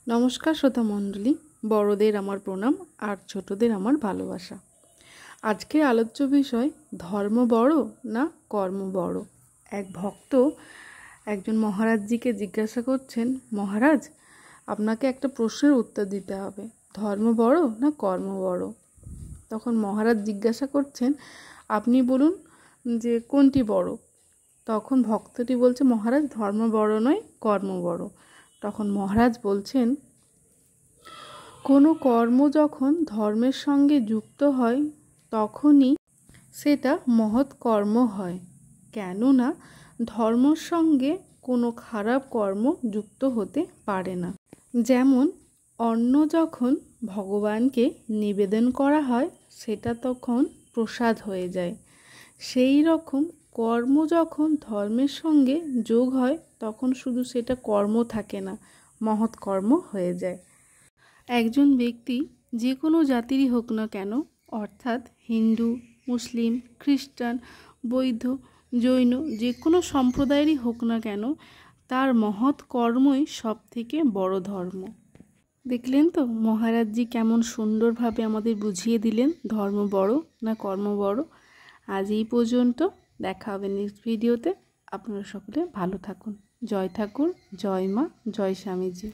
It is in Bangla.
নমস্কার শ্রোতা মণ্ডলী, বড়দের আমার প্রণাম আর ছোটদের আমার ভালোবাসা। আজকের আলোচ্য বিষয় ধর্ম বড় না কর্ম বড়। এক ভক্ত একজন মহারাজজিকে জিজ্ঞাসা করছেন, মহারাজ, আপনাকে একটা প্রশ্নের উত্তর দিতে হবে, ধর্ম বড় না কর্ম বড়। তখন মহারাজ জিজ্ঞাসা করছেন, আপনি বলুন যে কোনটি বড়। তখন ভক্তটি বলছে, মহারাজ, ধর্ম বড় নয়, কর্ম বড়। তখন মহারাজ বলছেন, কোনো কর্ম যখন ধর্মের সঙ্গে যুক্ত হয় তখনই সেটা মহৎ কর্ম হয়, কেননা ধর্মের সঙ্গে কোনো খারাপ কর্ম যুক্ত হতে পারে না। যেমন অন্ন যখন ভগবানকে নিবেদন করা হয় সেটা তখন প্রসাদ হয়ে যায়, সেই রকম কর্ম যখন ধর্মের সঙ্গে যোগ হয় তখন শুধু সেটা কর্ম থাকে না, মহৎ কর্ম হয়ে যায়। একজন ব্যক্তি যে কোনো জাতিরই হোক না কেন, অর্থাৎ হিন্দু, মুসলিম, খ্রিস্টান, বৌদ্ধ, জৈন, যে কোনো সম্প্রদায়েরই হোক না কেন, তার মহৎ কর্মই সব থেকে বড় ধর্ম। দেখলেন তো মহারাজজি কেমন সুন্দরভাবে আমাদের বুঝিয়ে দিলেন ধর্ম বড় না কর্ম বড়। আজ এই পর্যন্ত, দেখা হবে নেক্সট ভিডিওতে। আপনারা সকলে ভালো থাকুন। জয় ঠাকুর, জয় মা, জয় স্বামীজি।